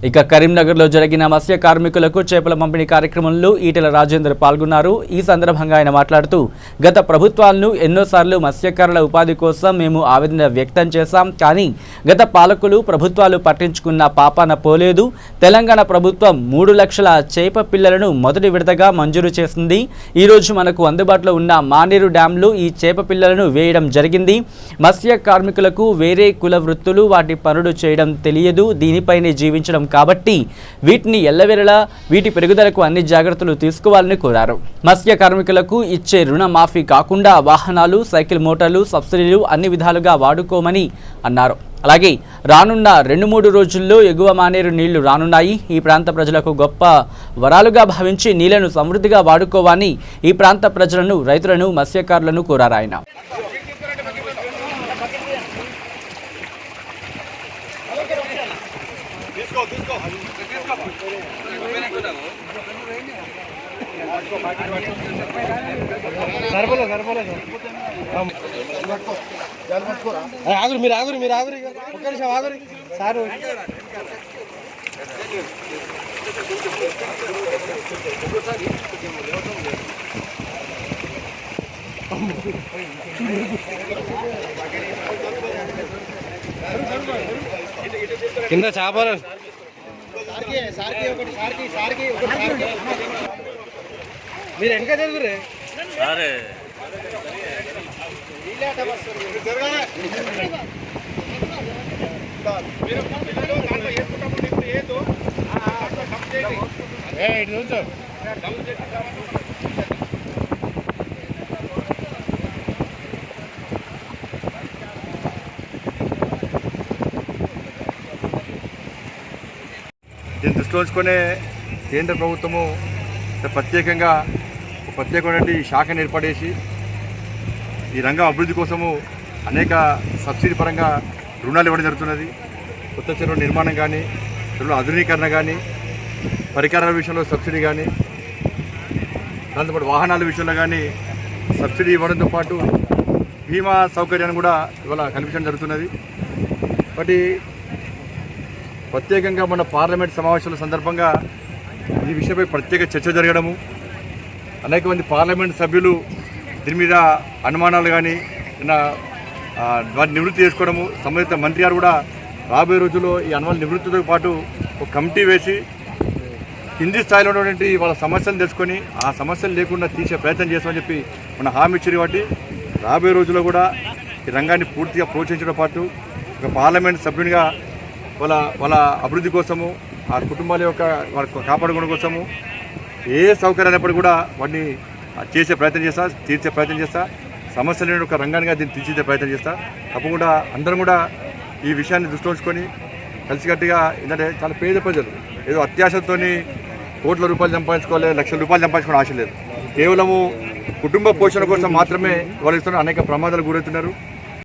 ఇక కరీంనగర్లో జరిగిన మత్స్య కార్మికులకు చేపల పంపిణీ కార్యక్రమంలో ఈటెల రాజేందర్ పాల్గొన్నారు. ఈ సందర్భంగా ఆయన మాట్లాడుతూ గత ప్రభుత్వాలను ఎన్నోసార్లు మత్స్యకారుల ఉపాధి కోసం మేము ఆవేదన వ్యక్తం చేశాం. కానీ గత పాలకులు ప్రభుత్వాలు పట్టించుకున్న పాపాన పోలేదు. తెలంగాణ ప్రభుత్వం 3 లక్షల చేప పిల్లలను మొదటి విడతగా మంజూరు చేసింది. ఈరోజు మనకు అందుబాటులో ఉన్న మానేరు డ్యాంలో ఈ చేప పిల్లలను వేయడం జరిగింది. మత్స్య కార్మికులకు వేరే కుల వృత్తులు వాటి పనులు చేయడం తెలియదు. దీనిపైనే జీవించడం కాబట్టి వీటిని ఎల్లవేళలా వీటి పెరుగుదలకు అన్ని జాగ్రత్తలు తీసుకోవాలని కోరారు. మత్స్య కార్మికులకు ఇచ్చే రుణ మాఫీ కాకుండా వాహనాలు, సైకిల్ మోటార్లు, సబ్సిడీలు అన్ని విధాలుగా వాడుకోమని అన్నారు. అలాగే రానున్న 2-3 రోజుల్లో ఎగువ మానేరు నీళ్లు రానున్నాయి. ఈ ప్రాంత ప్రజలకు గొప్ప వరాలుగా భావించి నీళ్లను సమృద్ధిగా వాడుకోవాలని ఈ ప్రాంత ప్రజలను, రైతులను, మత్స్యకారులను కోరారు ఆయన. ఆగురు మీరు ఒక్క నిమిషం ఆగురు సార్. కింద చేపలు మీరు వెనక చదువురే సరే. దీన్ని దృష్టిలో ఉంచుకునే కేంద్ర ప్రభుత్వము ప్రత్యేకమైన శాఖను ఏర్పడేసి ఈ రంగం అభివృద్ధి కోసము అనేక సబ్సిడీ పరంగా రుణాలు ఇవ్వడం జరుగుతున్నది. కొత్త చెరువుల నిర్మాణం కానీ, చెరువుల ఆధునీకరణ కానీ, పరికరాల విషయంలో సబ్సిడీ కానీ, దాంతోపాటు వాహనాల విషయంలో కానీ సబ్సిడీ ఇవ్వడంతో పాటు బీమా సౌకర్యాన్ని కూడా ఇవాళ కల్పించడం జరుగుతున్నది. కాబట్టి ప్రత్యేకంగా మన పార్లమెంట్ సమావేశాల సందర్భంగా ఈ విషయంపై ప్రత్యేక చర్చ జరగడము, అనేక మంది పార్లమెంట్ సభ్యులు దీని మీద అనుమానాలు కానీ వాటిని నివృత్తి చేసుకోవడము, సంబంధిత మంత్రి గారు కూడా రాబోయే రోజుల్లో ఈ అనుమానాల నివృత్తితో పాటు ఒక కమిటీ వేసి కింది స్థాయిలో ఉన్నటువంటి వాళ్ళ సమస్యలు తెలుసుకొని ఆ సమస్యలు లేకుండా తీసే ప్రయత్నం చేస్తామని చెప్పి మన హామీ ఇచ్చారు. కాబట్టి రాబోయే రోజుల్లో కూడా ఈ రంగాన్ని పూర్తిగా ప్రోత్సహించడం పాటు ఒక పార్లమెంట్ సభ్యునిగా వాళ్ళ అభివృద్ధి కోసము, ఆ కుటుంబాల యొక్క వాళ్ళ కాపాడుకోవడం కోసము ఏ సౌకర్యాలు అయినప్పటికీ కూడా వాటిని తీర్చే ప్రయత్నం చేస్తా. సమస్య లేని ఒక రంగానిగా దీన్ని తీర్చిదే ప్రయత్నం చేస్తా. తప్పకుండా అందరం కూడా ఈ విషయాన్ని దృష్టిలో ఉంచుకొని కలిసికట్టుగా, ఏంటంటే చాలా పేద ప్రజలు ఏదో అత్యాశతో కోట్ల రూపాయలు సంపాదించుకోవాలి, లక్షల రూపాయలు సంపాదించుకోవడం ఆశ లేదు. కేవలము కుటుంబ పోషణ కోసం మాత్రమే వాళ్ళు ఇస్తున్న అనేక ప్రమాదాలు గురవుతున్నారు.